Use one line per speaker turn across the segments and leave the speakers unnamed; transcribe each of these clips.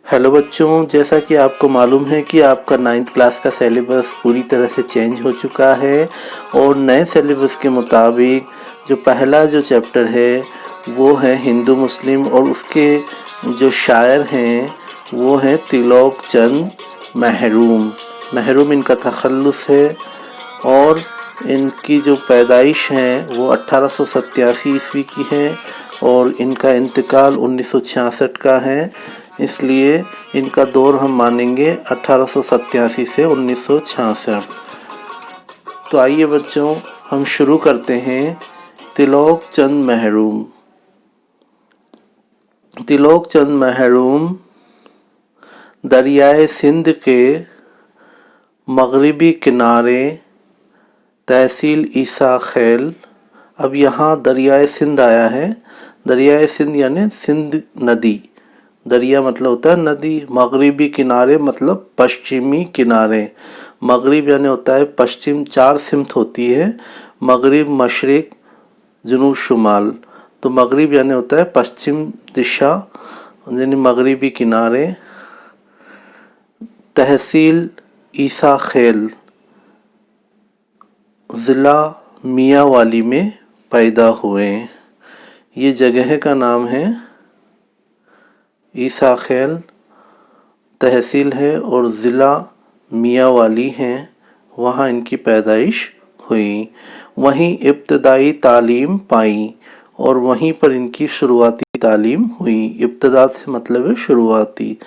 Hello बच्चों, जैसा कि आपको मालूम है कि आपका 9th क्लास का सिलेबस पूरी तरह से चेंज हो चुका है और नए सिलेबस के मुताबिक जो पहला जो चैप्टर है वो है हिंदू मुस्लिम और उसके जो शायर हैं वो हैं तिलोक चंद महरूम। महरूम इनका तखल्लुस है और इनकी जो पैदाइश है वो 1887 ईस्वी की है और इनका इंतकाल 1966 का है, इसलिए इनका दौर हम मानेंगे 1887 से 1966। तो आइए बच्चों, हम शुरू करते हैं। तिलोक चंद महरूम। तिलोक चंद महरूम दरियाए सिंध के मगरबी किनारे तहसील ईसा खेल, अब यहाँ दरियाए सिंध आया है। दरियाए सिंध यानी सिंध नदी, दरिया मतलब होता है नदी, मगरबी किनारे मतलब पश्चिमी किनारे। मगरिब यानी होता है पश्चिम, 4 सिमत होती है, मगरिब, मशरिक, जुनूब, शुमाल। तो मगरिब यानी होता है पश्चिम दिशा यानी मगरबी किनारे। तहसील ईसा खेल, ज़िला मियांवाली में पैदा हुए। ये जगह का नाम है ईसा खेल, तहसील है और ज़िला मियांवाली है, वहाँ इनकी पैदाइश हुई। वहीं इब्तदाई तालीम पाई और वहीं पर इनकी शुरुआती तालीम हुई। इब्तदा से मतलब है शुरुआती।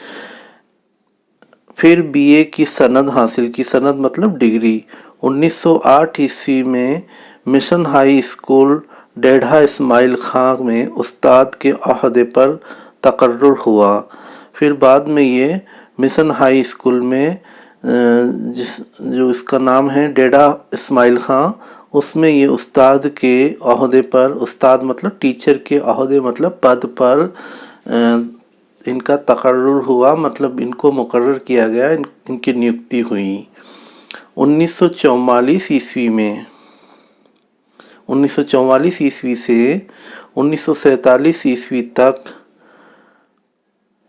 फिर बीए की सनद हासिल की, सनद मतलब डिग्री। 1908 ईस्वी में मिशन हाई स्कूल डेढ़ा इस्माइल खां में उस्ताद के ओहदे पर तकर्रुर हुआ। फिर बाद में ये मिशन हाई स्कूल में जो इसका नाम है डेढ़ा इस्माइल खां, उसमें ये उस्ताद के ओहदे पर, उस्ताद मतलब टीचर के ओहदे मतलब पद पर इनका तकर्रुर हुआ, मतलब इनको मुकर्रर किया गया, इनकी नियुक्ति हुई। 1944 ईस्वी में, 1944 ईस्वी से 1947 ईस्वी तक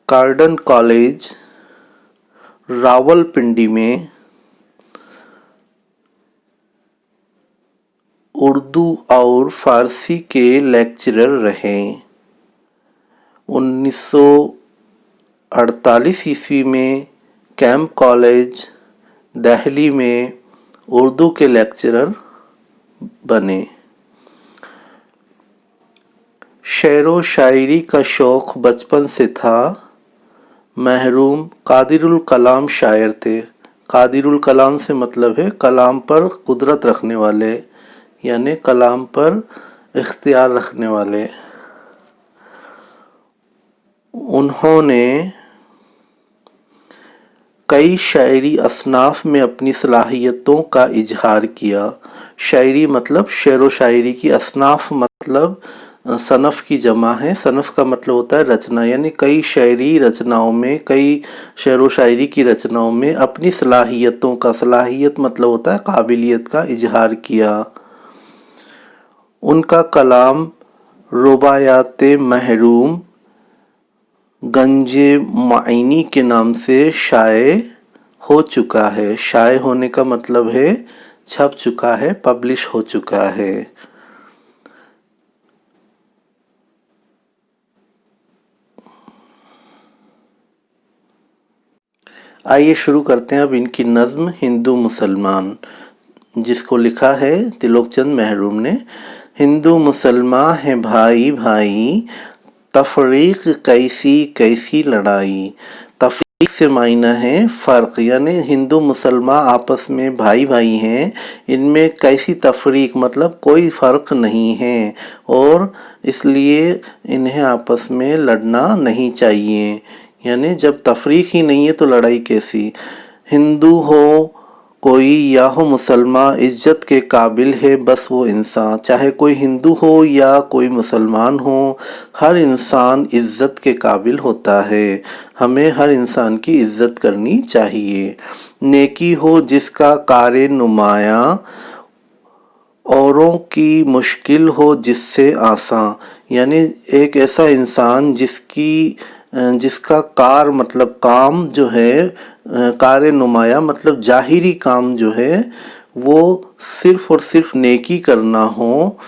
कार्डन कॉलेज रावलपिंडी में उर्दू और फारसी के लेक्चरर रहे। 1948 ईस्वी में कैंप कॉलेज दिल्ली में उर्दू के लेक्चरर बने। शेर व शायरी का शौक़ बचपन से था। महरूम कादिरुल कलाम शायर थे। कादिरुल कलाम से मतलब है कलाम पर कुदरत रखने वाले, यानी कलाम पर इख्तियार रखने वाले। उन्होंने कई शायरी असनाफ में अपनी सलाहियतों का इजहार किया। शायरी मतलब शेर व शायरी की, असनाफ मतलब सनफ़ की जमा है। सनफ़ का मतलब होता है रचना, यानी कई शायरी रचनाओं में, कई शेर व शायरी की रचनाओं में अपनी सलाहियतों का, सलाहियत मतलब होता है काबिलियत का इजहार किया। उनका कलाम रुबायात महरूम गंजे माइनी के नाम से शाये हो चुका है। शाये होने का मतलब है छप चुका है, पब्लिश हो चुका है। आइए शुरू करते हैं अब इनकी नज़्म हिंदू मुसलमान, जिसको लिखा है तिलोक चंद महरूम ने। हिंदू मुसलमान है भाई भाई, तफरीक कैसी कैसी लड़ाई। तफरीक से मायना है फ़र्क, यानी हिंदू मुसलमान आपस में भाई भाई हैं, इनमें कैसी तफरीक मतलब कोई फ़र्क नहीं है और इसलिए इन्हें आपस में लड़ना नहीं चाहिए। यानी जब तफरीक ही नहीं है तो लड़ाई कैसी। हिंदू हो कोई या हो मुसलमान, इज्जत के काबिल है बस वो इंसान। चाहे कोई हिंदू हो या कोई मुसलमान हो, हर इंसान इज्जत के काबिल होता है। हमें हर इंसान की इज्जत करनी चाहिए। नेकी हो जिसका कारे नुमाया, औरों की मुश्किल हो जिससे आसान। यानी एक ऐसा इंसान जिसकी जिस का कार मतलब काम जो है, कार नुमाया मतलब जाहिरी काम जो है वो सिर्फ और सिर्फ नेकी करना हो,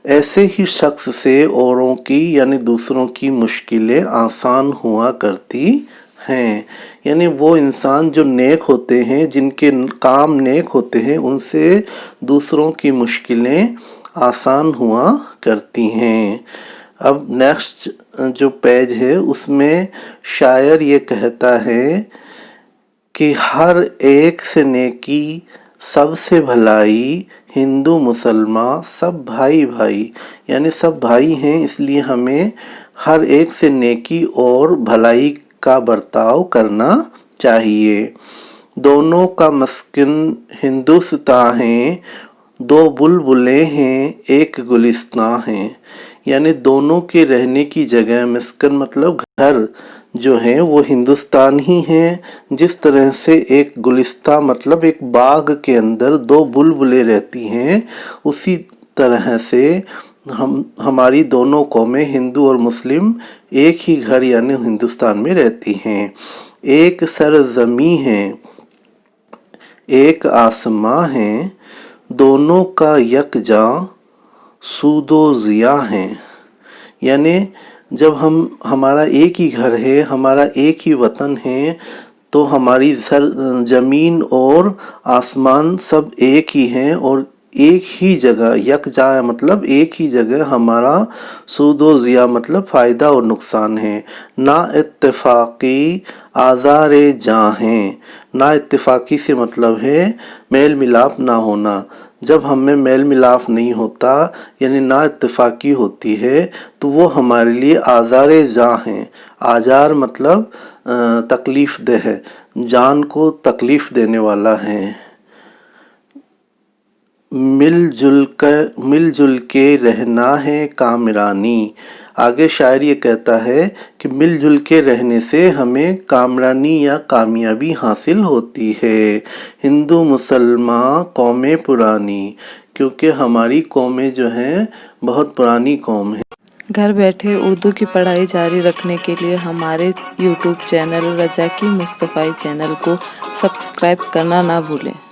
ऐसे ही शख्स से औरों की यानी दूसरों की मुश्किलें आसान हुआ करती हैं। यानी वो इंसान जो नेक होते हैं, जिनके काम नेक होते हैं, उनसे दूसरों की मुश्किलें आसान हुआ करती हैं। अब नेक्स्ट जो पेज है उसमें शायर ये कहता है कि हर एक से नेकी सबसे भलाई, हिंदू मुसलमान सब भाई भाई, यानी सब भाई हैं, इसलिए हमें हर एक से नेकी और भलाई का बर्ताव करना चाहिए। दोनों का मस्किन हिंदुस्तां है, दो बुलबुलें हैं एक गुलिस्तां हैं। यानी दोनों के रहने की जगह, मस्कन मतलब घर जो है वो हिंदुस्तान ही है। जिस तरह से एक गुलिस्तां मतलब एक बाग के अंदर दो बुलबुलें रहती हैं, उसी तरह से हमारी दोनों कौमें हिंदू और मुस्लिम एक ही घर यानी हिंदुस्तान में रहती हैं। एक सरजमी है एक आसमां है, दोनों का यकजा सूदो जिया है। यानी जब हमारा एक ही घर है, हमारा एक ही वतन है, तो हमारी ज़मीन और आसमान सब एक ही हैं और एक ही जगह, यकजा मतलब एक ही जगह हमारा सूदो ज़िया मतलब फ़ायदा और नुकसान है। ना इत्तेफाकी आज़ारे जहाँ हैं, ना इत्तेफाकी से मतलब है मेल मिलाप ना होना। जब हम में मेल मिलाप नहीं होता यानी ना इत्तेफाकी होती है तो वो हमारे लिए आज़ारे जहाँ हैं। आज़ार मतलब तकलीफ़ दे है, जान को तकलीफ़ देने वाला है। मिलजुल के रहना है कामरानी। आगे शायर ये कहता है कि मिलजुल के रहने से हमें कामरानी या कामयाबी हासिल होती है। हिंदू मुसलमान कौमें पुरानी, क्योंकि हमारी कौमें जो हैं बहुत पुरानी कौम है।
घर बैठे उर्दू की पढ़ाई जारी रखने के लिए हमारे YouTube चैनल रज़ाकी मुस्तफ़ाई चैनल को सब्सक्राइब करना ना भूलें।